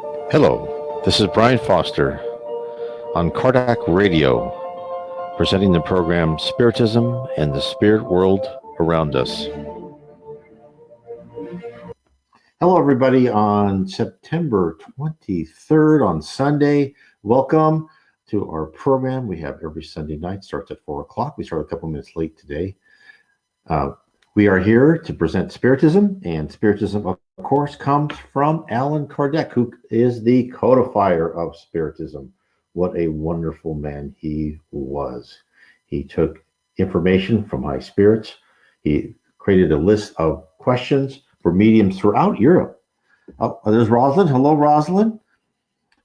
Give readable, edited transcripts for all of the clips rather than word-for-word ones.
Hello, this is Brian Foster on Kardak Radio, presenting the program Spiritism and the Spirit World Around Us. Hello, everybody, on September 23rd, on Sunday. Welcome to our program. We have every Sunday night, starts at 4 o'clock. We started a couple minutes late today. We are here to present Spiritism, and Spiritism, of course, comes from Allan Kardec, who is the codifier of Spiritism. What a wonderful man he was. He took information from high spirits. He created a list of questions for mediums throughout Europe. Oh, there's Rosalind. Hello, Rosalind.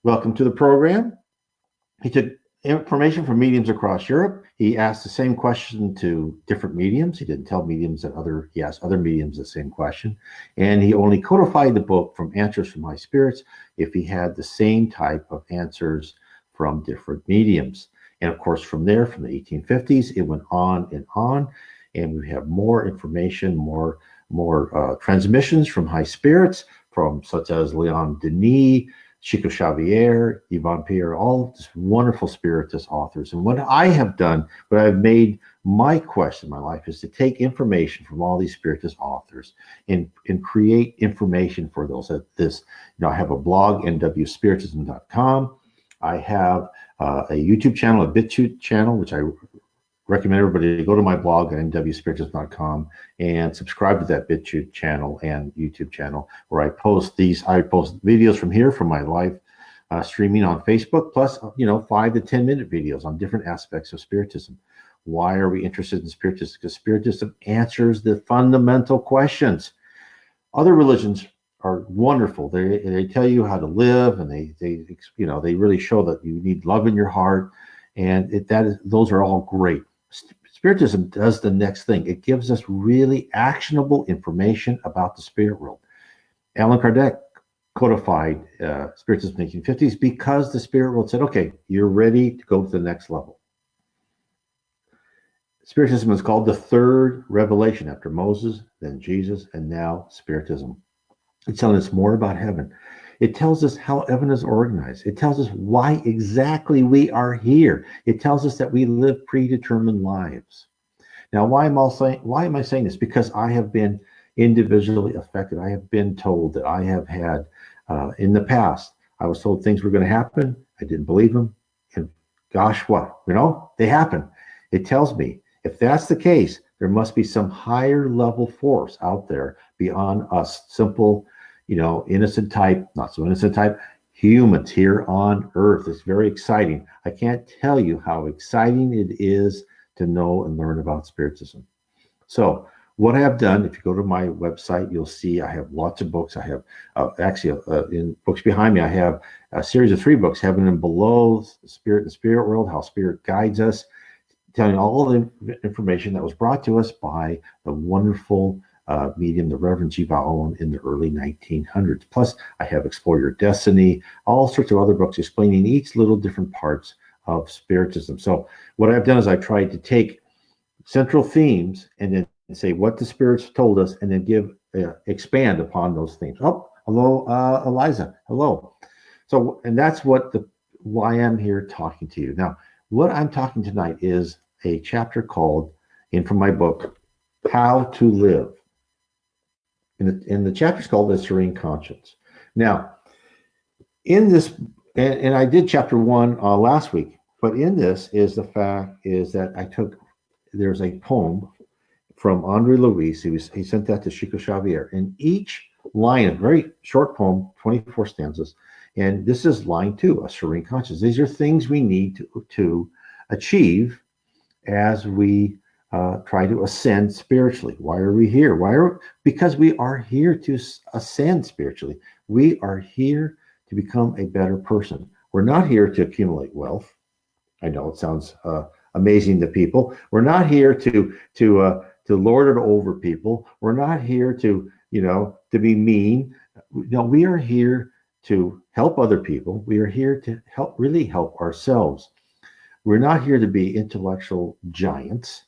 Welcome to the program. He took information from mediums across Europe. He asked the same question to different mediums. He didn't tell mediums he asked other mediums the same question. And he only codified the book from answers from high spirits if he had the same type of answers from different mediums. And of course, from there, from the 1850s, it went on, and we have more information, more transmissions from high spirits, from such as Leon Denis, Chico Xavier, Yvonne Pierre, all just wonderful spiritist authors. And what I have done, what I've made my quest in my life, is to take information from all these spiritist authors and create information for those. I have a blog, nwspiritism.com. I have a YouTube channel, a BitChute channel, which I recommend everybody to go to my blog at nwspiritism.com and subscribe to that BitChute channel and YouTube channel, where I post videos from here, from my live streaming on Facebook, plus 5 to 10 minute videos on different aspects of Spiritism. Why are we interested in Spiritism? Because Spiritism answers the fundamental questions. Other religions are wonderful. They tell you how to live, and they really show that you need love in your heart, and those are all great. Spiritism does the next thing. It gives us really actionable information about the spirit world. Allan Kardec codified Spiritism in the 1850s because the spirit world said, okay, you're ready to go to the next level. Spiritism is called the third revelation after Moses, then Jesus, and now Spiritism. It's telling us more about heaven. It tells us how heaven is organized. It tells us why exactly we are here. It tells us that we live predetermined lives. Now, why am I saying this? Because I have been individually affected. I have been told that I have had, in the past, I was told things were going to happen. I didn't believe them. And gosh, what? They happen. It tells me, if that's the case, there must be some higher level force out there beyond us simple, innocent type, not so innocent type, humans here on Earth. It's very exciting. I can't tell you how exciting it is to know and learn about Spiritism. So what I have done, if you go to my website, you'll see I have lots of books. I have in books behind me, I have a series of 3 books, Heaven and Below, Spirit and Spirit World, How Spirit Guides Us, telling all the information that was brought to us by the wonderful medium, the Reverend G. Baon, in the early 1900s. Plus, I have Explore Your Destiny, all sorts of other books explaining each little different parts of Spiritism. So what I've done is I've tried to take central themes and then say what the spirits told us, and then expand upon those themes. Oh, hello, Eliza. Hello. So, and that's why I'm here talking to you. Now, what I'm talking tonight is a chapter called, from my book, How to Live. And the chapter is called The Serene Conscience. Now, in this, and I did chapter 1 last week, but in this is the fact is that there's a poem from Andre Louis. He sent that to Chico Xavier. And each line, a very short poem, 24 stanzas, and this is line 2, A Serene Conscience. These are things we need to achieve as we try to ascend spiritually. Why are we here? Because we are here to ascend spiritually. We are here to become a better person. We're not here to accumulate wealth. I know it sounds amazing to people. We're not here to lord it over people. We're not here to be mean. No, we are here to help other people. We are here to really help ourselves. We're not here to be intellectual giants,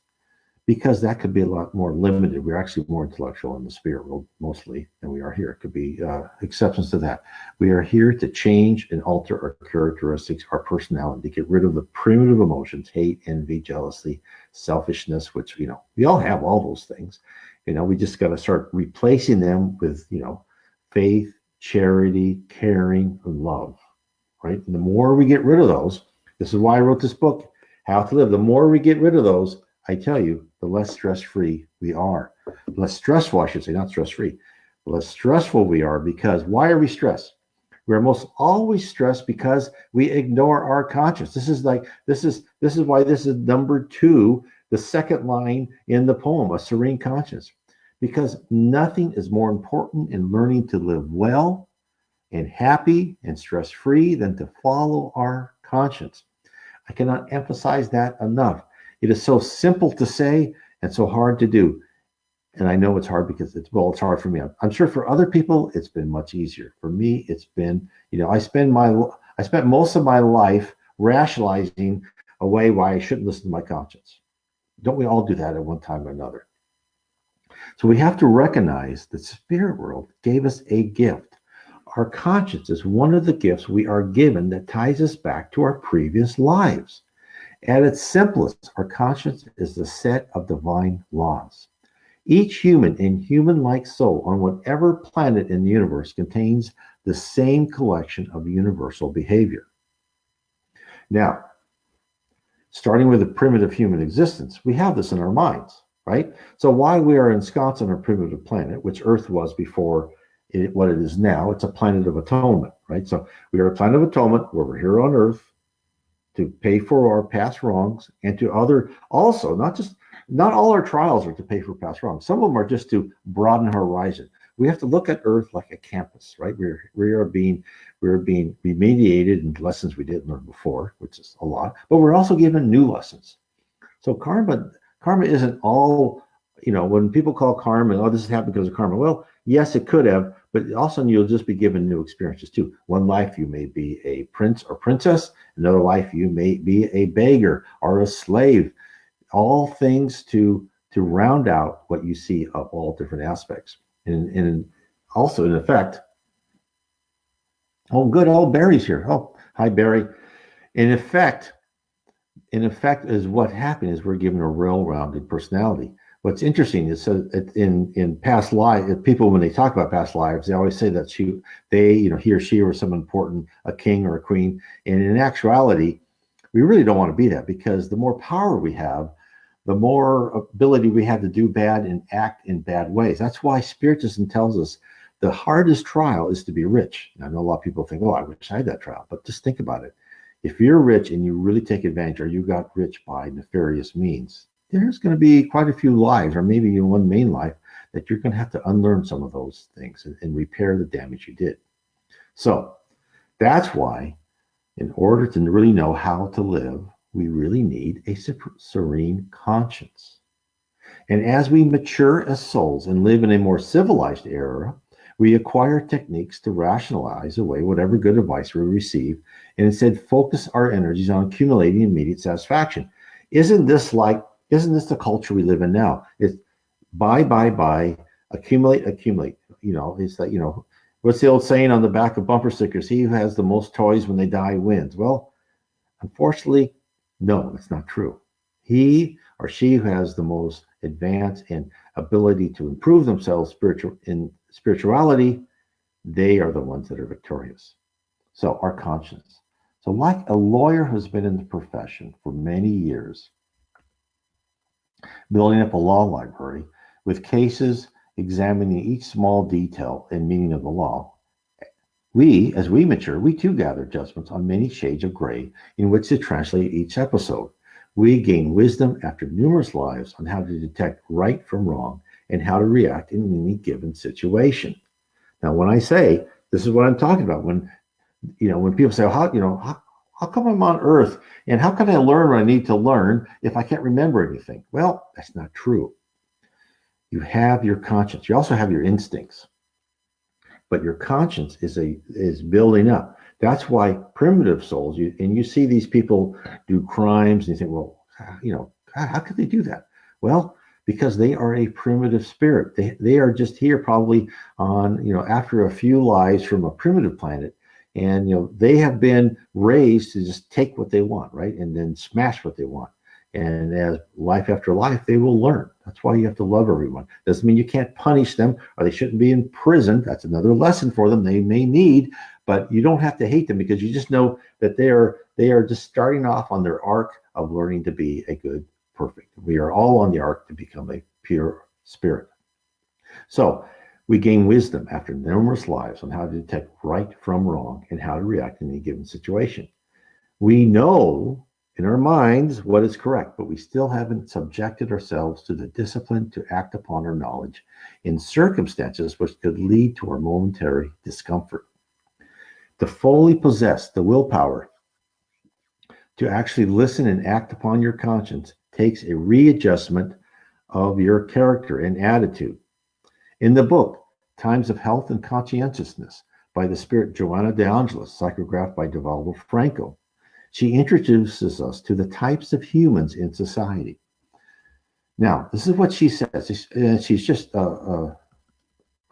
because that could be a lot more limited. We're actually more intellectual in the spirit world mostly than we are here. It could be exceptions to that. We are here to change and alter our characteristics, our personality, get rid of the primitive emotions, hate, envy, jealousy, selfishness, which, we all have all those things. We just got to start replacing them with, faith, charity, caring, and love, right? And the more we get rid of those, this is why I wrote this book, How to Live. The more we get rid of those, I tell you, the less stress-free we are. Less stressful, I should say, not stress-free. The less stressful we are, because why are we stressed? We're most always stressed because we ignore our conscience. This is why this is number 2, the second line in the poem, A Serene Conscience. Because nothing is more important in learning to live well and happy and stress-free than to follow our conscience. I cannot emphasize that enough. It is so simple to say and so hard to do. And I know it's hard because it's hard for me. I'm sure for other people, it's been much easier. For me, it's been, I spent most of my life rationalizing away why I shouldn't listen to my conscience. Don't we all do that at one time or another? So we have to recognize that spirit world gave us a gift. Our conscience is one of the gifts we are given that ties us back to our previous lives. At its simplest, our conscience is the set of divine laws. Each human and human-like soul on whatever planet in the universe contains the same collection of universal behavior. Now, starting with the primitive human existence, we have this in our minds, right? So while we are ensconced on our primitive planet, which Earth was before what it is now, it's a planet of atonement, right? So we are a planet of atonement where we're here on Earth to pay for our past wrongs and to also, not all our trials are to pay for past wrongs. Some of them are just to broaden our horizon. We have to look at Earth like a campus, right? We're being remediated in lessons we didn't learn before, which is a lot, but we're also given new lessons. So karma isn't all, when people call karma, oh, this has happened because of karma. Well, yes, it could have, but also you'll just be given new experiences too. One life you may be a prince or princess, another life you may be a beggar or a slave. All things to round out what you see of all different aspects. And also, in effect, oh, good old Barry's here. Oh, hi, Barry. In effect, is what happened is we're given a well-rounded personality. What's interesting is in past lives, people, when they talk about past lives, they always say that he or she was some important, a king or a queen. And in actuality, we really don't want to be that, because the more power we have, the more ability we have to do bad and act in bad ways. That's why Spiritism tells us the hardest trial is to be rich. And I know a lot of people think, oh, I wish I had that trial. But just think about it. If you're rich and you really take advantage, or you got rich by nefarious means, there's going to be quite a few lives, or maybe one main life, that you're going to have to unlearn some of those things and repair the damage you did. So that's why, in order to really know how to live, we really need a serene conscience. And as we mature as souls and live in a more civilized era, we acquire techniques to rationalize away whatever good advice we receive, and instead focus our energies on accumulating immediate satisfaction. Isn't this the culture we live in now? It's buy, accumulate. It's that, what's the old saying on the back of bumper stickers? He who has the most toys when they die wins. Well, unfortunately, no, that's not true. He or she who has the most advanced and ability to improve themselves in spirituality, they are the ones that are victorious. So our conscience. So like a lawyer who's been in the profession for many years, building up a law library with cases, examining each small detail and meaning of the law, as we mature, we too gather judgments on many shades of gray in which to translate each episode. We gain wisdom after numerous lives on how to detect right from wrong and how to react in any given situation. Now, when I say this is what I'm talking about, when people say, how come I'm on Earth and how can I learn what I need to learn if I can't remember anything? Well, that's not true. You have your conscience. You also have your instincts. But your conscience is building up. That's why primitive souls, you see these people do crimes, and you think, well, how could they do that? Well, because they are a primitive spirit. They are just here probably on, after a few lives from a primitive planet. And, they have been raised to just take what they want, right? And then smash what they want. And as life after life, they will learn. That's why you have to love everyone. Doesn't mean you can't punish them or they shouldn't be in prison. That's another lesson for them they may need, but you don't have to hate them because you just know that they are just starting off on their arc of learning to be a good, perfect. We are all on the arc to become a pure spirit. So we gain wisdom after numerous lives on how to detect right from wrong and how to react in any given situation. We know in our minds what is correct, but we still haven't subjected ourselves to the discipline to act upon our knowledge in circumstances which could lead to our momentary discomfort. To fully possess the willpower to actually listen and act upon your conscience takes a readjustment of your character and attitude. In the book, Times of Health and Conscientiousness by the spirit Joanna de Angelis, psychographed by Divaldo Franco, she introduces us to the types of humans in society. Now, this is what she says. She's just,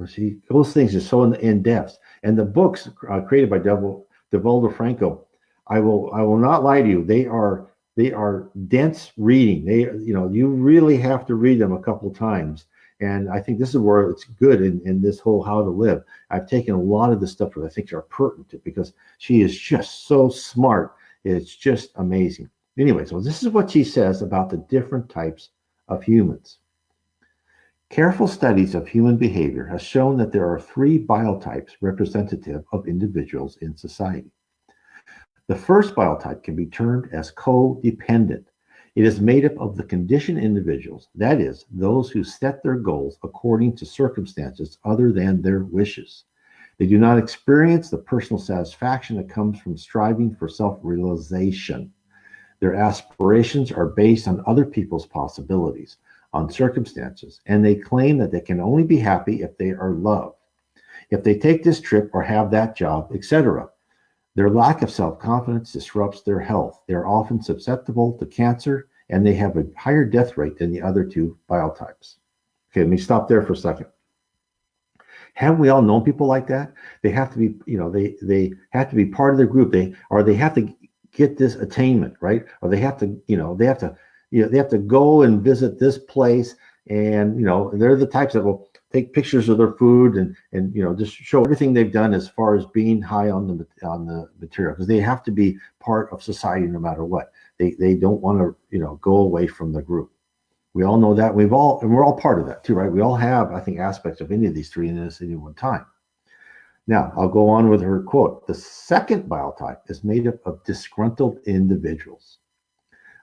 she goes things just so in depth. And the books created by Divaldo Franco, I will not lie to you. They are dense reading. You really have to read them a couple times. And I think this is where it's good in this whole how to live. I've taken a lot of the stuff that I think are pertinent because she is just so smart. It's just amazing. Anyway, so this is what she says about the different types of humans. Careful studies of human behavior has shown that there are 3 biotypes representative of individuals in society. The first biotype can be termed as codependent. It is made up of the conditioned individuals, that is, those who set their goals according to circumstances other than their wishes. They do not experience the personal satisfaction that comes from striving for self-realization. Their aspirations are based on other people's possibilities, on circumstances, and they claim that they can only be happy if they are loved, if they take this trip or have that job, etc. Their lack of self-confidence disrupts their health. They are often susceptible to cancer, and they have a higher death rate than the other 2 biotypes. Okay, let me stop there for a second. Haven't we all known people like that? They have to be, they have to be part of their group. They have to get this attainment, right? Or they have to, they have to go and visit this place, and they're the types that will take pictures of their food and just show everything they've done as far as being high on the material, because they have to be part of society no matter what. They don't want to go away from the group. We all know that. We're all part of that too, right? We all have, I think, aspects of any of these 3 in this at any one time. Now, I'll go on with her quote. The second biotype is made up of disgruntled individuals.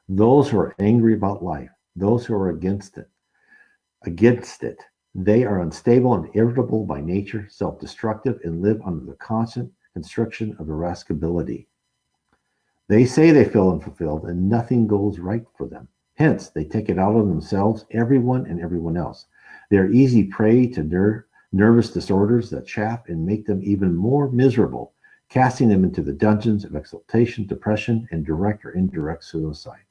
Those who are angry about life, those who are against it. They are unstable and irritable by nature, self-destructive, and live under the constant constriction of irascibility. They say they feel unfulfilled, and nothing goes right for them. Hence, they take it out on themselves, everyone and everyone else. They are easy prey to nervous disorders that chafe and make them even more miserable, casting them into the dungeons of exaltation, depression, and direct or indirect suicide.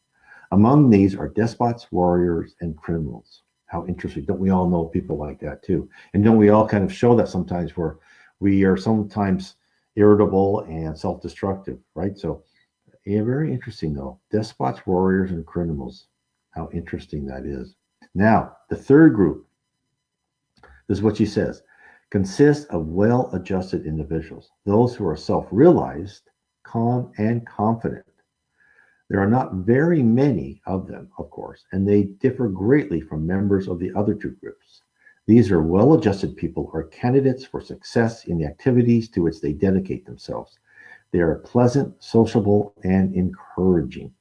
Among these are despots, warriors, and criminals. How interesting. Don't we all know people like that too? And don't we all kind of show that sometimes, where we are sometimes irritable and self-destructive, right? So, yeah, very interesting though. Despots, warriors, and criminals. How interesting that is. Now, the third group, this is what she says, consists of well-adjusted individuals, those who are self-realized, calm, and confident. There are not very many of them, of course, and they differ greatly from members of the other 2 groups. These are well-adjusted people who are candidates for success in the activities to which they dedicate themselves. They are pleasant, sociable, and encouraging.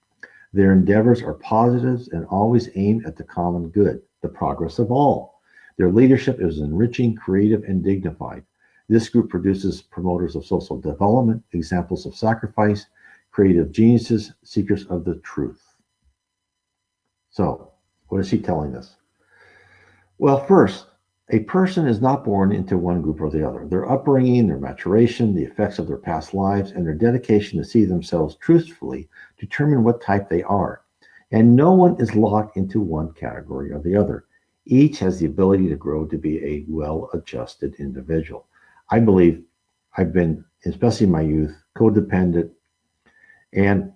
Their endeavors are positives and always aimed at the common good, the progress of all. Their leadership is enriching, creative, and dignified. This group produces promoters of social development, examples of sacrifice, creative geniuses, seekers of the truth. So, what is she telling us? Well, first, a person is not born into one group or the other. Their upbringing, their maturation, the effects of their past lives, and their dedication to see themselves truthfully determine what type they are. And no one is locked into one category or the other. Each has the ability to grow to be a well-adjusted individual. I believe I've been, especially in my youth, codependent, and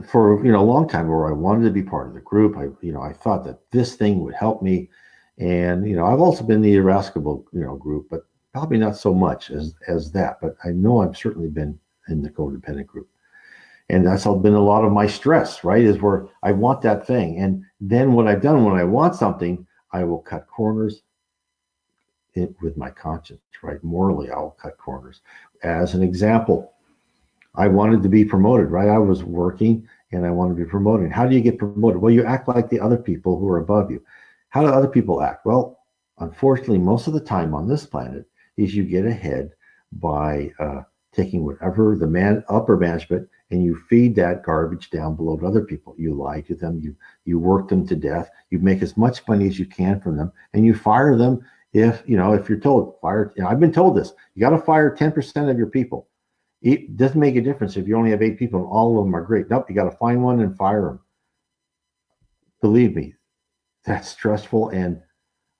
for a long time where I wanted to be part of the group. I thought that this thing would help me, and I've also been the irascible group, but probably not so much as that. But I know I've certainly been in the codependent group. And that's been a lot of my stress, right? Is where I want that thing. And then what I've done when I want something, I will cut corners with my conscience, right? Morally, I will cut corners. As an example, I wanted to be promoted, right? I was working and I wanted to be promoted. How do you get promoted? Well, you act like the other people who are above you. How do other people act? Well, unfortunately, most of the time on this planet is you get ahead by taking whatever the upper management, and you feed that garbage down below to other people. You lie to them, you work them to death, you make as much money as you can from them, and you fire them if you're told fire. I've been told this. You got to fire 10% of your people. It doesn't make a difference if you only have 8 people and all of them are great. Nope, you got to find one and fire them. Believe me, that's stressful, and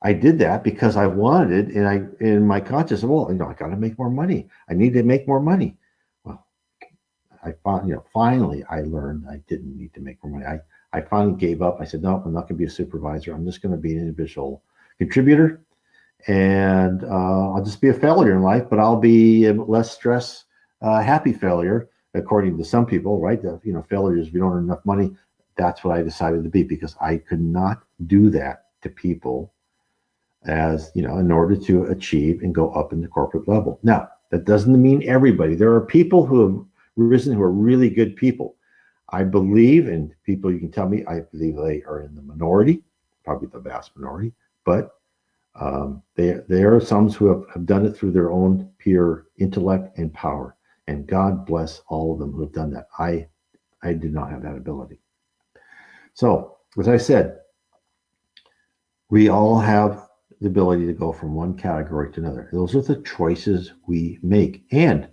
I did that because I wanted it, and I in my conscience, well, I got to make more money. I need to make more money. Well, I found, finally I learned I didn't need to make more money. I finally gave up. I said, no, I'm not going to be a supervisor. I'm just going to be an individual contributor, and I'll just be a failure in life, but I'll be a less stress, happy failure, according to some people, right? Failures if you don't earn enough money. That's what I decided to be, because I could not do that to people in order to achieve and go up in the corporate level. Now, that doesn't mean everybody. There are people who have risen who are really good people. I believe, and people, you can tell me, I believe they are in the minority, probably the vast minority, but there are some who have done it through their own pure intellect and power. And God bless all of them who have done that. I did not have that ability. So, as I said, we all have the ability to go from one category to another. Those are the choices we make. And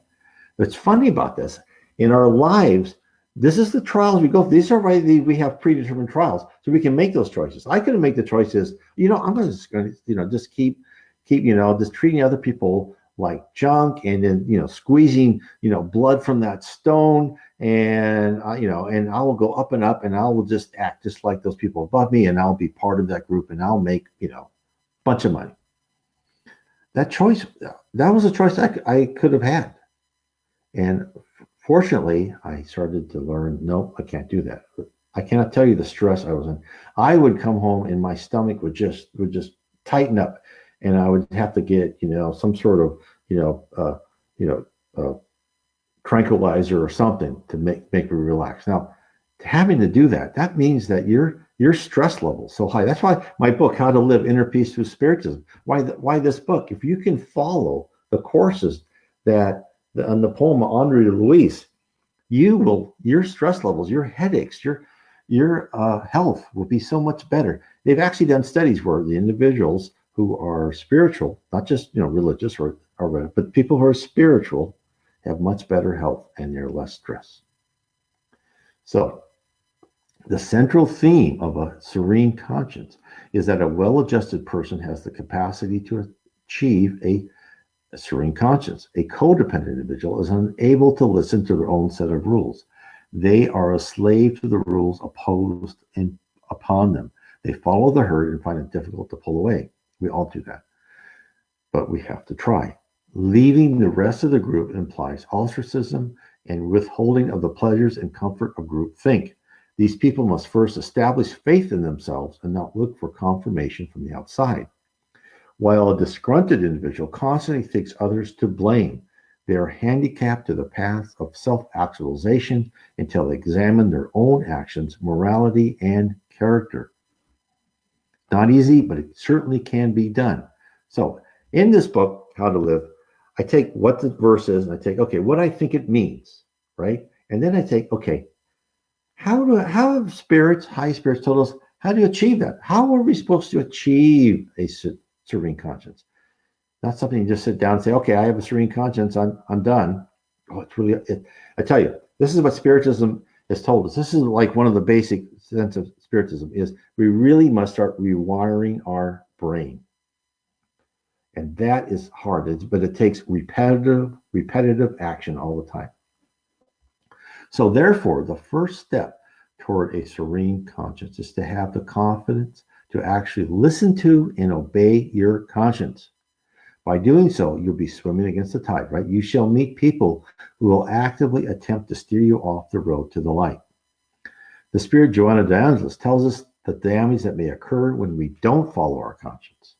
what's funny about this, in our lives, this is the trials we go through. These are why we have predetermined trials, so we can make those choices. I could make the choices, I'm just going to, just keep, just treating other people like junk, and then, squeezing, blood from that stone, and and I will go up and up, and I will just act just like those people above me, and I'll be part of that group, and I'll make, bunch of money. That choice, that was a choice I could have had. And fortunately, I started to learn, no, I can't do that. I cannot tell you the stress I was in. I would come home and my stomach would just tighten up, and I would have to get, some sort of, tranquilizer or something to make me relax. Now, having to do that means that your stress level so high. That's why my book, How to Live Inner Peace Through Spiritism. Why this book? If you can follow the courses that on the poem of Henri Louis, your stress levels, your headaches, your health will be so much better. They've actually done studies where the individuals who are spiritual, not just religious or but people who are spiritual, have much better health and they're less stressed. So the central theme of a serene conscience is that a well-adjusted person has the capacity to achieve a serene conscience. A codependent individual is unable to listen to their own set of rules. They are a slave to the rules imposed upon them. They follow the herd and find it difficult to pull away. We all do that, but we have to try. Leaving the rest of the group implies ostracism and withholding of the pleasures and comfort of group think. These people must first establish faith in themselves and not look for confirmation from the outside. While a disgruntled individual constantly thinks others to blame, they are handicapped to the path of self-actualization until they examine their own actions, morality, and character. Not easy, but it certainly can be done. So in this book, How to Live, I take what the verse is and I take, okay, what I think it means, right? And then I take, okay, how have spirits, high spirits told us how to achieve that? How are we supposed to achieve a serene conscience? Not something you just sit down and say, okay, I have a serene conscience, I'm done. Oh, it's really, I tell you, this is what Spiritism has told us. This is like one of the basic sense of Spiritism is we really must start rewiring our brain. And that is hard, but it takes repetitive action all the time. So therefore, the first step toward a serene conscience is to have the confidence to actually listen to and obey your conscience. By doing so, you'll be swimming against the tide, right? You shall meet people who will actively attempt to steer you off the road to the light. The Spirit Joanna de Angelis tells us the damage that may occur when we don't follow our conscience.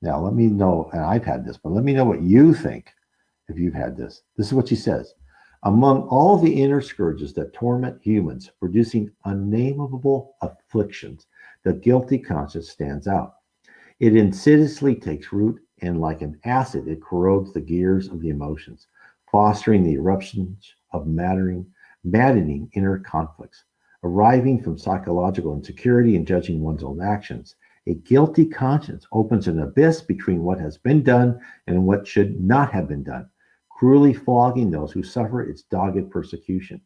Now, let me know, and I've had this, but let me know what you think if you've had this. This is what she says. Among all the inner scourges that torment humans, producing unnameable afflictions, the guilty conscience stands out. It insidiously takes root, and like an acid, it corrodes the gears of the emotions, fostering the eruptions of maddening inner conflicts, arriving from psychological insecurity and judging one's own actions. A guilty conscience opens an abyss between what has been done and what should not have been done, cruelly flogging those who suffer its dogged persecution.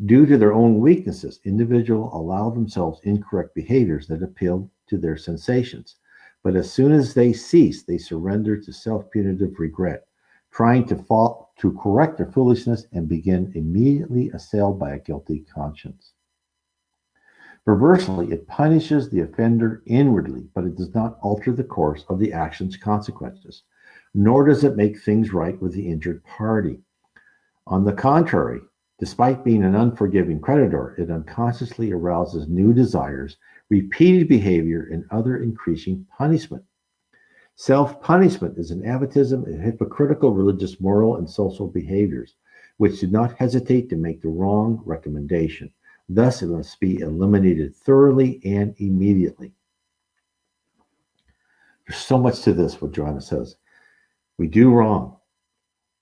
Due to their own weaknesses, individuals allow themselves incorrect behaviors that appeal to their sensations. But as soon as they cease, they surrender to self-punitive regret, trying to correct their foolishness and begin immediately assailed by a guilty conscience. Perversely, it punishes the offender inwardly, but it does not alter the course of the action's consequences, nor does it make things right with the injured party. On the contrary, despite being an unforgiving creditor, it unconsciously arouses new desires, repeated behavior, and other increasing punishment. Self-punishment is an avotism of hypocritical religious, moral, and social behaviors, which do not hesitate to make the wrong recommendation. Thus, it must be eliminated thoroughly and immediately. There's so much to this, what Joanna says. We do wrong.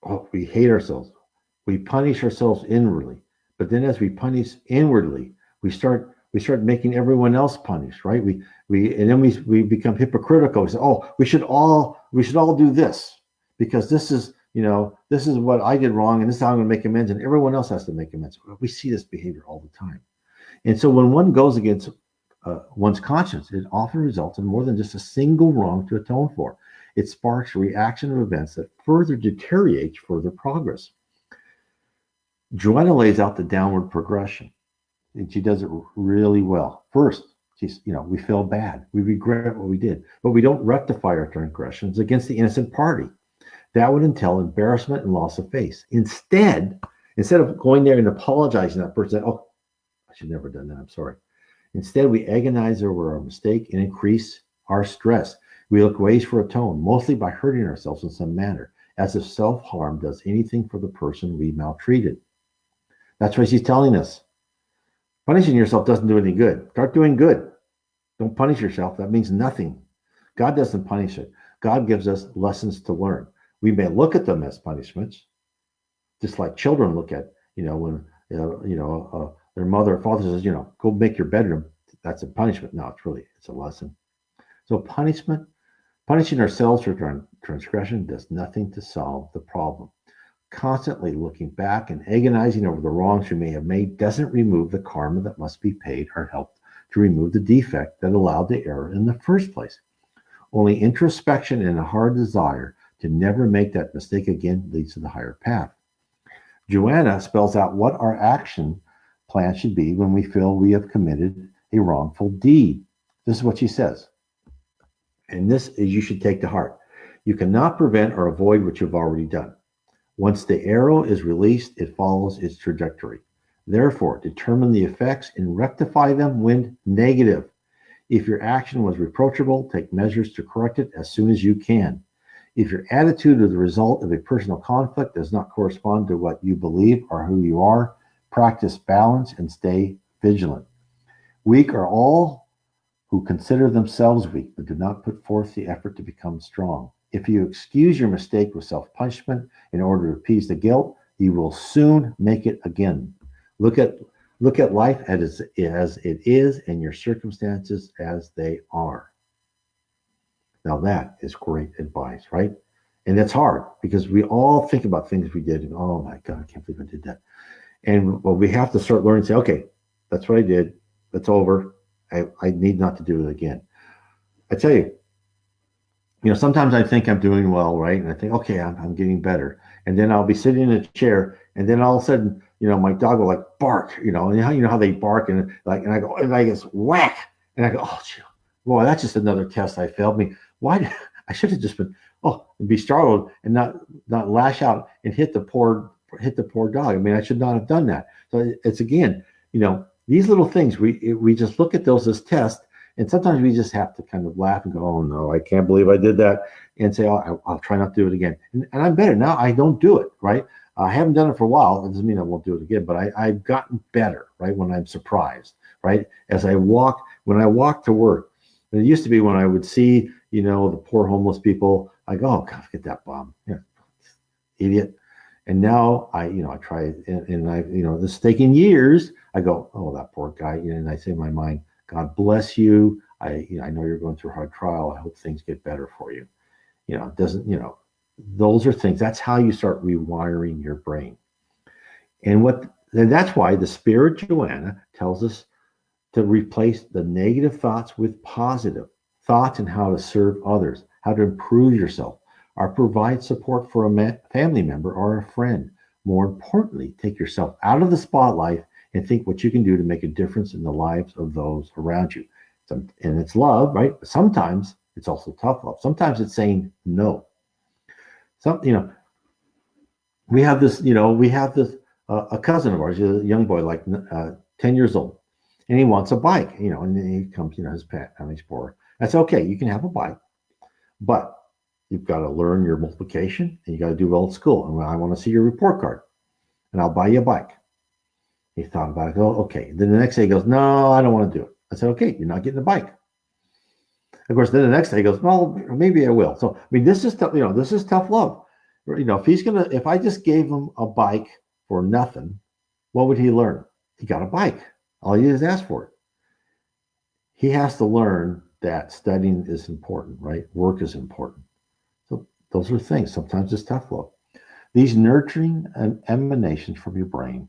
Oh, we hate ourselves. We punish ourselves inwardly. But then as we punish inwardly, we start making everyone else punished, right? We become hypocritical. We say, oh, we should all do this because this is what I did wrong, and this is how I'm going to make amends, and everyone else has to make amends. We see this behavior all the time. And so when one goes against one's conscience, it often results in more than just a single wrong to atone for. It sparks a reaction of events that further deteriorates further progress. Joanna lays out the downward progression, and she does it really well. First, we feel bad. We regret what we did, but we don't rectify our transgressions against the innocent party. That would entail embarrassment and loss of face. Instead of going there and apologizing to that person, oh, I should never have done that, I'm sorry. Instead, we agonize over our mistake and increase our stress. We look ways for a tone, mostly by hurting ourselves in some manner, as if self-harm does anything for the person we maltreated. That's why she's telling us. Punishing yourself doesn't do any good. Start doing good. Don't punish yourself. That means nothing. God doesn't punish it. God gives us lessons to learn. We may look at them as punishments, just like children look at, when, their mother or father says, go make your bedroom. That's a punishment. No, it's a lesson. So punishing ourselves for transgression does nothing to solve the problem. Constantly looking back and agonizing over the wrongs we may have made doesn't remove the karma that must be paid or help to remove the defect that allowed the error in the first place. Only introspection and a hard desire to never make that mistake again leads to the higher path. Joanna spells out what our action plan should be when we feel we have committed a wrongful deed. This is what she says. And this is you should take to heart. You cannot prevent or avoid what you've already done. Once the arrow is released, it follows its trajectory. Therefore, determine the effects and rectify them when negative. If your action was reproachable, take measures to correct it as soon as you can. If your attitude or the result of a personal conflict does not correspond to what you believe or who you are, practice balance and stay vigilant. Weak are all who consider themselves weak, but do not put forth the effort to become strong. If you excuse your mistake with self-punishment in order to appease the guilt, you will soon make it again. Look at life as it is and your circumstances as they are. Now that is great advice, right? And it's hard because we all think about things we did and, oh my God, I can't believe I did that. And we have to start learning to say, okay, that's what I did. That's over. I need not to do it again. I tell you, sometimes I think I'm doing well, right? And I think, okay, I'm getting better. And then I'll be sitting in a chair, and then all of a sudden, my dog will like bark, and how they bark, and and I go, and I just whack, and I go, oh, gee, boy, that's just another test I failed. Me, why? I should have just been, and be startled and not lash out and hit the poor dog. I mean, I should not have done that. So it's again, these little things we just look at those as tests. And sometimes we just have to kind of laugh and go, oh no, I can't believe I did that. And say, oh, I'll try not to do it again. And I'm better. Now I don't do it, right? I haven't done it for a while. It doesn't mean I won't do it again, but I've gotten better, right? When I'm surprised, right? When I walk to work, and it used to be when I would see, the poor homeless people, I go, oh, God, get that bum. Yeah, idiot. And now I try, and this is taking years. I go, oh, that poor guy. And I say in my mind, God bless you. I know you're going through a hard trial. I hope things get better for you. It doesn't, those are things. That's how you start rewiring your brain. And that's why the Spirit Joanna tells us to replace the negative thoughts with positive thoughts and how to serve others, how to improve yourself, or provide support for a family member or a friend. More importantly, take yourself out of the spotlight and think what you can do to make a difference in the lives of those around you. And it's love, right? But sometimes it's also tough love. Sometimes it's saying no. We have this, a cousin of ours, a young boy, like 10 years old, and he wants a bike, and then he comes, his family's poor. That's okay. You can have a bike, but you've got to learn your multiplication and you got to do well at school. And I want to see your report card and I'll buy you a bike. He thought about it. Oh, okay. Then the next day he goes, no, I don't want to do it. I said, okay, you're not getting a bike. Of course, then the next day he goes, well, maybe I will. So, I mean, this is tough, this is tough love. If I just gave him a bike for nothing, what would he learn? He got a bike. All he did is ask for it. He has to learn that studying is important, right? Work is important. So those are things. Sometimes it's tough love. These nurturing emanations from your brain,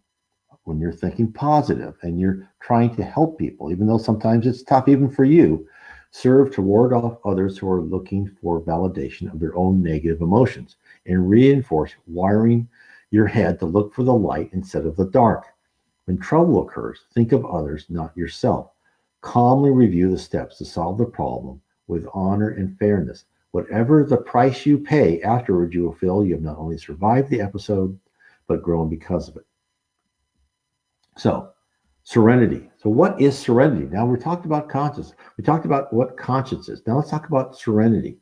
when you're thinking positive and you're trying to help people, even though sometimes it's tough even for you, serve to ward off others who are looking for validation of their own negative emotions and reinforce wiring your head to look for the light instead of the dark. When trouble occurs, think of others, not yourself. Calmly review the steps to solve the problem with honor and fairness. Whatever the price you pay, afterwards you will feel you have not only survived the episode, but grown because of it. So, serenity. So, what is serenity? Now, we talked about conscience. We talked about what conscience is. Now, let's talk about serenity.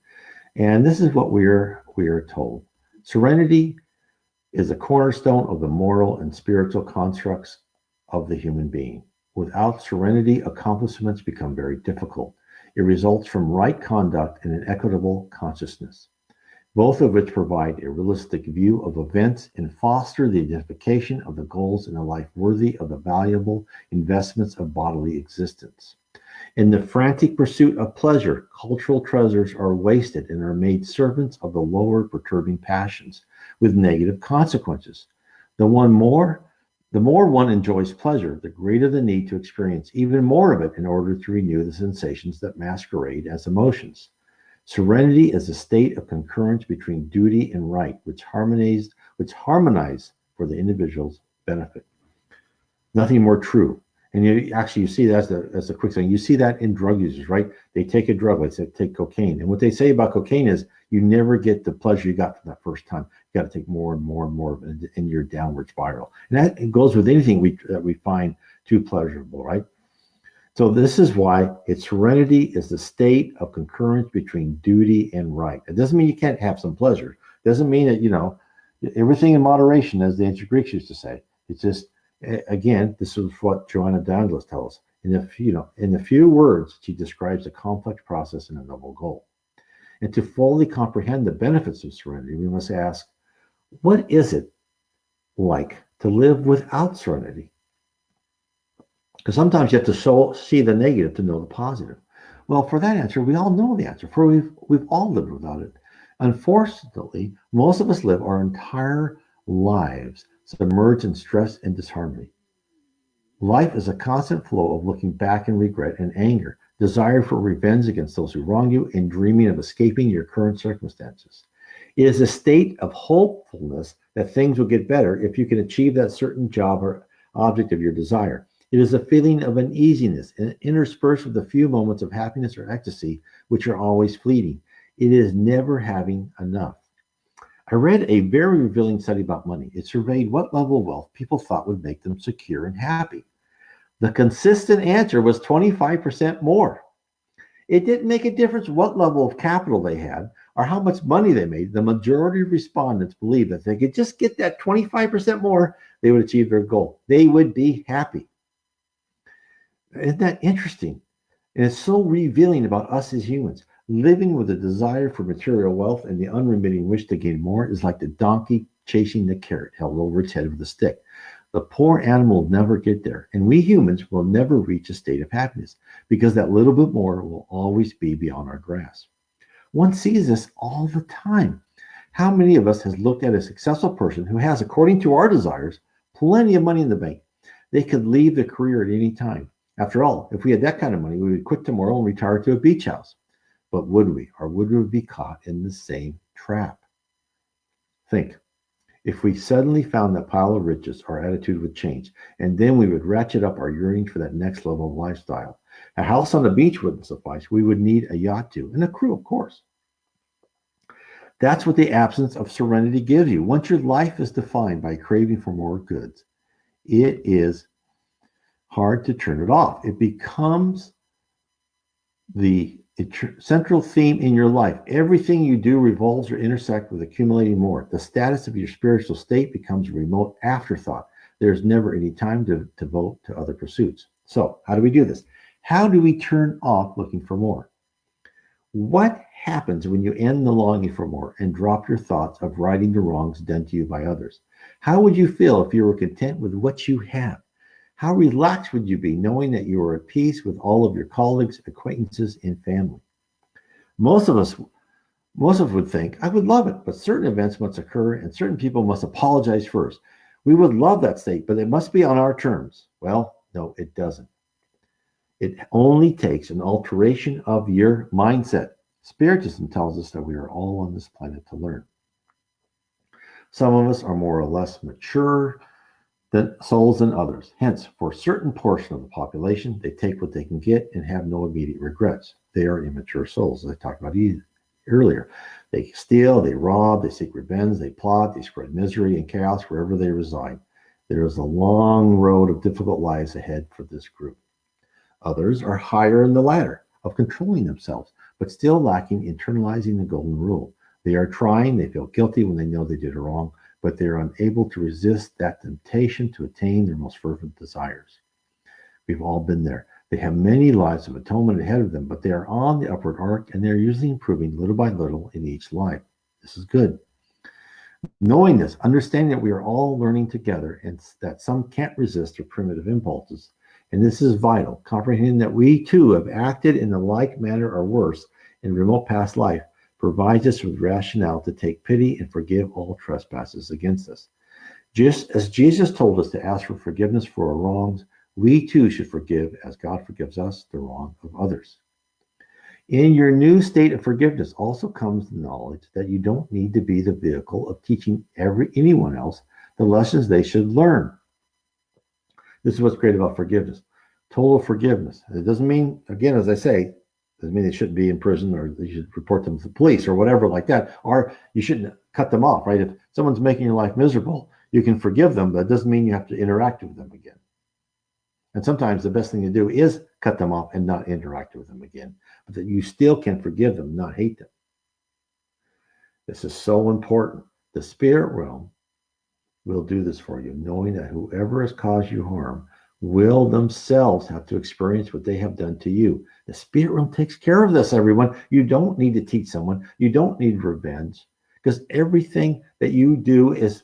And this is what we are told. Serenity is a cornerstone of the moral and spiritual constructs of the human being. Without serenity, accomplishments become very difficult. It results from right conduct and an equitable consciousness, both of which provide a realistic view of events and foster the identification of the goals in a life worthy of the valuable investments of bodily existence. In the frantic pursuit of pleasure, cultural treasures are wasted and are made servants of the lower perturbing passions with negative consequences. The more one enjoys pleasure, the greater the need to experience even more of it in order to renew the sensations that masquerade as emotions. Serenity is a state of concurrence between duty and right, which harmonize for the individual's benefit. Nothing more true. And you see that as a quick thing. You see that in drug users, right? They take a drug, let's say take cocaine. And what they say about cocaine is you never get the pleasure you got from that first time. You got to take more and more and more of it in your downward spiral. And that goes with anything that we find too pleasurable, right? So this is why serenity is the state of concurrence between duty and right. It doesn't mean you can't have some pleasure. It doesn't mean that, everything in moderation, as the ancient Greeks used to say. It's just, again, this is what Joanna Douglas tells us. In a few words, she describes a complex process and a noble goal. And to fully comprehend the benefits of serenity, we must ask, what is it like to live without serenity? Because sometimes you have to see the negative to know the positive. Well, for that answer, we all know the answer, for we've all lived without it. Unfortunately, most of us live our entire lives submerged in stress and disharmony. Life is a constant flow of looking back in regret and anger, desire for revenge against those who wrong you, and dreaming of escaping your current circumstances. It is a state of hopefulness that things will get better if you can achieve that certain job or object of your desire. It is a feeling of uneasiness interspersed with a few moments of happiness or ecstasy, which are always fleeting. It is never having enough. I read a very revealing study about money. It surveyed what level of wealth people thought would make them secure and happy. The consistent answer was 25% more. It didn't make a difference what level of capital they had or how much money they made. The majority of respondents believed that if they could just get that 25% more, they would achieve their goal. They would be happy. Isn't that interesting? And it's so revealing about us as humans. Living with a desire for material wealth and the unremitting wish to gain more is like the donkey chasing the carrot held over its head with a stick. The poor animal will never get there, and we humans will never reach a state of happiness because that little bit more will always be beyond our grasp. One sees this all the time. How many of us has looked at a successful person who has, according to our desires, plenty of money in the bank? They could leave the career at any time. After all, if we had that kind of money, we would quit tomorrow and retire to a beach house. But would we? Or would we be caught in the same trap? Think. If we suddenly found that pile of riches, our attitude would change, and then we would ratchet up our yearning for that next level of lifestyle. A house on the beach wouldn't suffice. We would need a yacht too, and a crew, of course. That's what the absence of serenity gives you. Once your life is defined by craving for more goods, it is hard to turn it off. It becomes the central theme in your life. Everything you do revolves or intersects with accumulating more. The status of your spiritual state becomes a remote afterthought. There's never any time to devote to other pursuits. So, how do we do this? How do we turn off looking for more? What happens when you end the longing for more and drop your thoughts of righting the wrongs done to you by others? How would you feel if you were content with what you have? How relaxed would you be knowing that you are at peace with all of your colleagues, acquaintances, and family? Most of us would think, I would love it, but certain events must occur and certain people must apologize first. We would love that state, but it must be on our terms. Well, no, it doesn't. It only takes an alteration of your mindset. Spiritism tells us that we are all on this planet to learn. Some of us are more or less mature souls than others. Hence, for a certain portion of the population, they take what they can get and have no immediate regrets. They are immature souls, as I talked about earlier. They steal, they rob, they seek revenge, they plot, they spread misery and chaos wherever they reside. There is a long road of difficult lives ahead for this group. Others are higher in the ladder of controlling themselves, but still lacking internalizing the golden rule. They are trying, they feel guilty when they know they did wrong, but they are unable to resist that temptation to attain their most fervent desires. We've all been there. They have many lives of atonement ahead of them, but they are on the upward arc and they're usually improving little by little in each life. This is good. Knowing this, understanding that we are all learning together and that some can't resist their primitive impulses, and this is vital, comprehending that we too have acted in the like manner or worse in remote past life, provides us with rationale to take pity and forgive all trespasses against us. Just as Jesus told us to ask for forgiveness for our wrongs, we too should forgive as God forgives us the wrong of others. In your new state of forgiveness also comes the knowledge that you don't need to be the vehicle of teaching anyone else the lessons they should learn. This is what's great about forgiveness. Total forgiveness. It doesn't mean, again, as I say, doesn't mean they shouldn't be in prison or you should report them to the police or whatever like that. Or you shouldn't cut them off, right? If someone's making your life miserable, you can forgive them, but it doesn't mean you have to interact with them again. And sometimes the best thing to do is cut them off and not interact with them again, but that you still can forgive them, not hate them. This is so important. The spirit realm will do this for you, knowing that whoever has caused you harm will themselves have to experience what they have done to you. The spirit realm takes care of this, everyone. You don't need to teach someone. You don't need revenge, because everything that you do is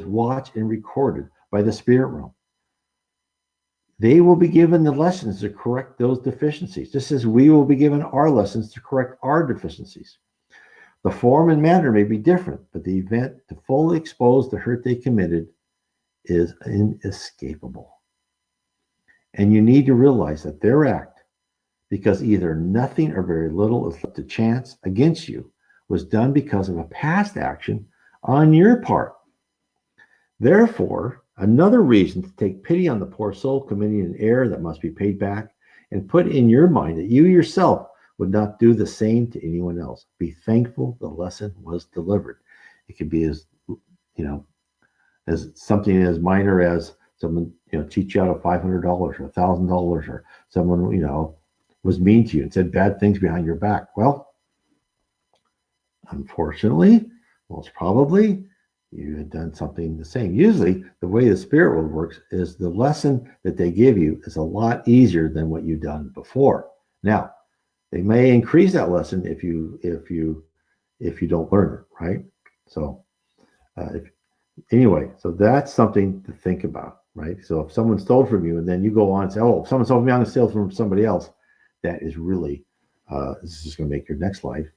watched and recorded by the spirit realm. They will be given the lessons to correct those deficiencies, just as we will be given our lessons to correct our deficiencies. The form and manner may be different, but the event to fully expose the hurt they committed is inescapable. And you need to realize that their act, because either nothing or very little is left to chance against you, was done because of a past action on your part. Therefore, another reason to take pity on the poor soul committing an error that must be paid back, and put in your mind that you yourself would not do the same to anyone else. Be thankful the lesson was delivered. It could be as you know as something as minor as someone cheat you out of $500 or $1,000, or someone was mean to you and said bad things behind your back. Well, unfortunately, most probably, you had done something the same. Usually, the way the spirit world works is the lesson that they give you is a lot easier than what you've done before. Now, they may increase that lesson if you don't learn it, right? So, anyway, so that's something to think about, right? So if someone stole from you and then you go on and say, "Oh, if someone stole from me, I'm going to steal from somebody else," that is really this is going to make your next life.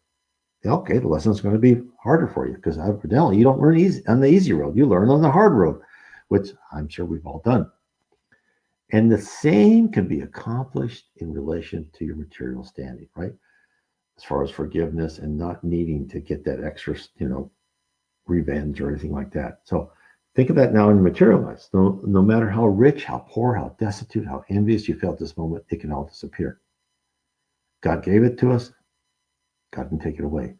Okay, the lesson is going to be harder for you because evidently you don't learn easy on the easy road. You learn on the hard road, which I'm sure we've all done. And the same can be accomplished in relation to your material standing, right? As far as forgiveness and not needing to get that extra, revenge or anything like that. So think of that now in material life. No matter how rich, how poor, how destitute, how envious you felt this moment, it can all disappear. God gave it to us. God can take it away.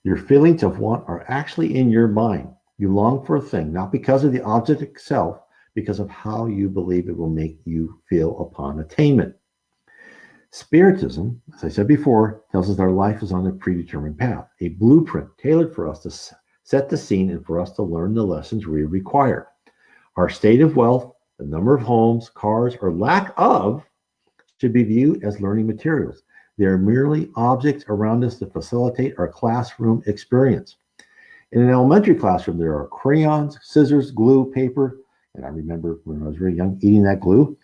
Your feelings of want are actually in your mind. You long for a thing, not because of the object itself, because of how you believe it will make you feel upon attainment. Spiritism, as I said before, tells us our life is on a predetermined path, a blueprint tailored for us to set the scene and for us to learn the lessons we require. Our state of wealth, the number of homes, cars, or lack of should be viewed as learning materials. They are merely objects around us to facilitate our classroom experience. In an elementary classroom, there are crayons, scissors, glue, paper, and I remember when I was very young eating that glue,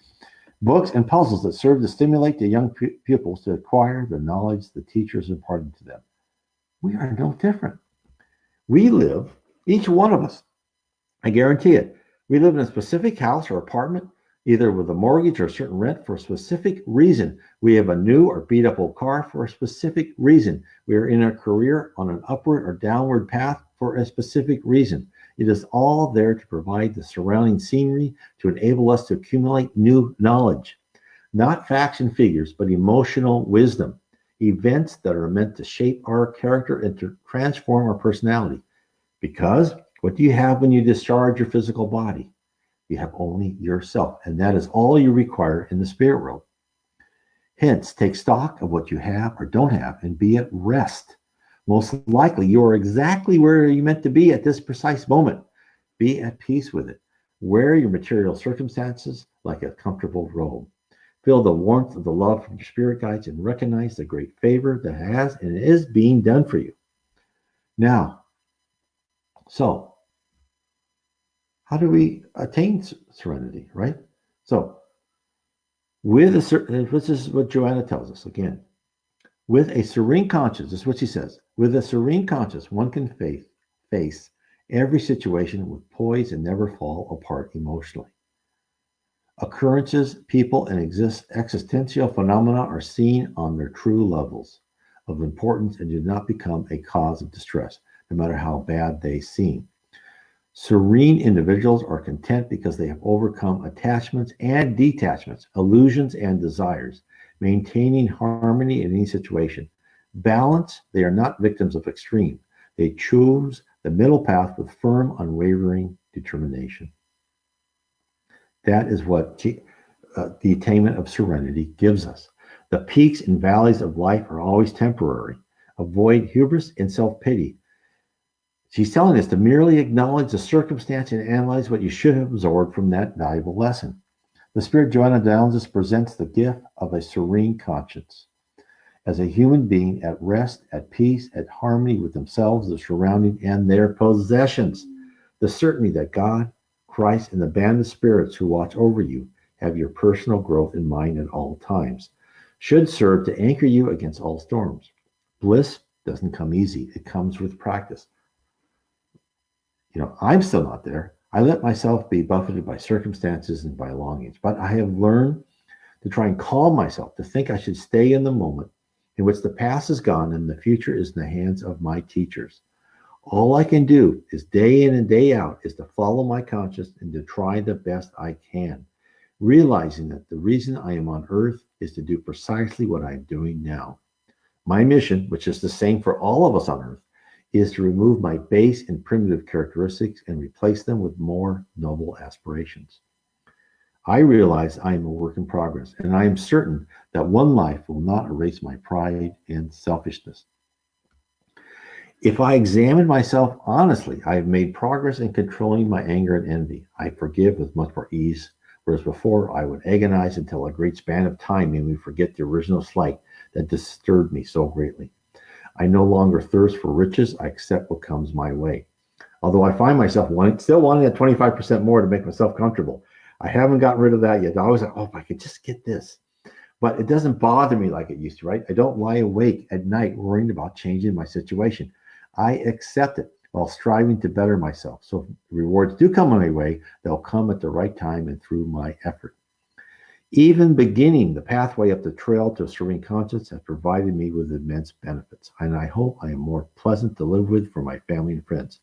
books, and puzzles that serve to stimulate the young pupils to acquire the knowledge the teachers imparted to them. We are no different. We live, each one of us, I guarantee it, we live in a specific house or apartment, either with a mortgage or a certain rent for a specific reason. We have a new or beat up old car for a specific reason. We are in a career on an upward or downward path for a specific reason. It is all there to provide the surrounding scenery to enable us to accumulate new knowledge. Not facts and figures, but emotional wisdom. Events that are meant to shape our character and to transform our personality. Because what do you have when you discharge your physical body? You have only yourself, and that is all you require in the spirit world. Hence, take stock of what you have or don't have and be at rest. Most likely, you are exactly where you're meant to be at this precise moment. Be at peace with it. Wear your material circumstances like a comfortable robe. Feel the warmth of the love from your spirit guides and recognize the great favor that has and is being done for you. Now, so how do we attain serenity, right? So, this is what Joanna tells us again. With a serene conscience, this is what she says. With a serene conscience, one can face every situation with poise and never fall apart emotionally. Occurrences, people, and existential phenomena are seen on their true levels of importance and do not become a cause of distress, no matter how bad they seem. Serene individuals are content because they have overcome attachments and detachments, illusions and desires, maintaining harmony in any situation. Balance, they are not victims of extreme. They choose the middle path with firm, unwavering determination. That is what the attainment of serenity gives us. The peaks and valleys of life are always temporary. Avoid hubris and self-pity. She's telling us to merely acknowledge the circumstance and analyze what you should have absorbed from that valuable lesson. The Spirit Joanna Downs presents the gift of a serene conscience. As a human being at rest, at peace, at harmony with themselves, their surrounding, and their possessions, the certainty that God, Christ, and the band of spirits who watch over you have your personal growth in mind at all times, should serve to anchor you against all storms. Bliss doesn't come easy. It comes with practice. I'm still not there. I let myself be buffeted by circumstances and by longings, but I have learned to try and calm myself, to think I should stay in the moment in which the past is gone and the future is in the hands of my teachers. All I can do is day in and day out is to follow my conscience and to try the best I can, realizing that the reason I am on earth is to do precisely what I'm doing now. My mission, which is the same for all of us on earth, is to remove my base and primitive characteristics and replace them with more noble aspirations. I realize I am a work in progress, and I am certain that one life will not erase my pride and selfishness. If I examine myself honestly, I have made progress in controlling my anger and envy. I forgive with much more ease, whereas before I would agonize until a great span of time made me forget the original slight that disturbed me so greatly. I no longer thirst for riches, I accept what comes my way. Although I find myself still wanting that 25% more to make myself comfortable. I haven't gotten rid of that yet. I always like, oh, if I could just get this. But it doesn't bother me like it used to, right? I don't lie awake at night worrying about changing my situation. I accept it while striving to better myself. So if rewards do come my way, they'll come at the right time and through my effort. Even beginning the pathway up the trail to a serene conscience has provided me with immense benefits, and I hope I am more pleasant to live with for my family and friends.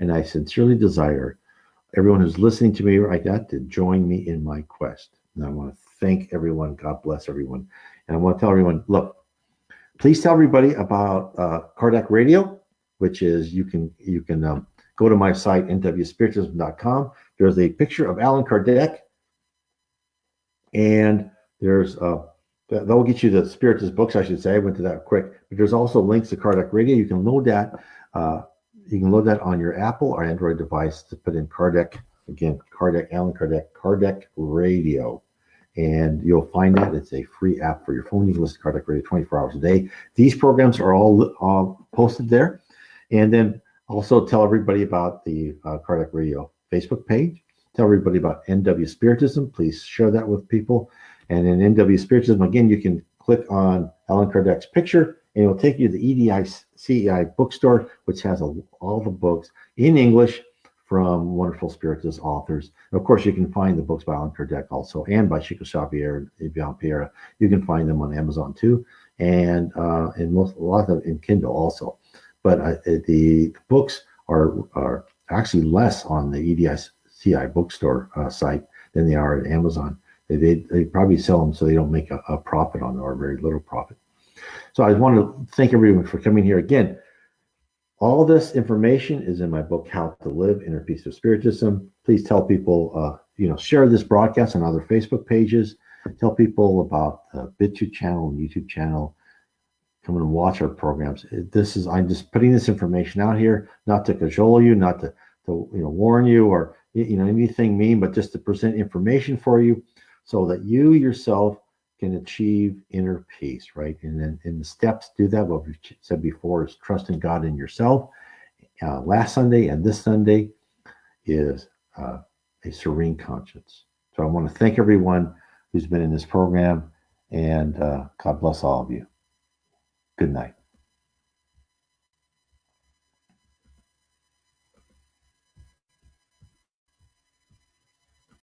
And I sincerely desire everyone who's listening to me right now to join me in my quest. And I want to thank everyone. God bless everyone. And I want to tell everyone, look, please tell everybody about Kardec Radio, which is you can go to my site, nwspiritism.com. There's a picture of Allan Kardec, and there's that will get you the Spiritist books, I should say. I went to that quick, but there's also links to Kardec Radio. You can load that. You can load that on your Apple or Android device to put in Kardec, again, Kardec, Allan Kardec, Kardec Radio. And you'll find that it's a free app for your phone. You can listen to Kardec Radio 24 hours a day. These programs are all posted there. And then also tell everybody about the Kardec Radio Facebook page. Tell everybody about NW Spiritism. Please share that with people. And in NW Spiritism, again, you can click on Allan Kardec's picture, and it will take you to the EDI CEI bookstore, which has all the books in English from wonderful Spiritist authors. And of course, you can find the books by Allan Kardec also, and by Chico Xavier and Evian Pierre. You can find them on Amazon too, and a lot of them in Kindle also. But the books are actually less on the EDI CI bookstore site than they are at Amazon. They probably sell them so they don't make a profit on them, or very little profit. So I want to thank everyone for coming here again. All this information is in my book, How to Live Inner Peace of Spiritism. Please tell people, share this broadcast on other Facebook pages. Tell people about the BitChute channel and YouTube channel. Come and watch our programs. I'm just putting this information out here, not to cajole you, not to warn you or anything mean, but just to present information for you so that you yourself can achieve inner peace, right? And then in the steps to do that, what we've said before is trust in God and yourself. Last Sunday and this Sunday is a serene conscience. So I want to thank everyone who's been in this program, and God bless all of you. Good night.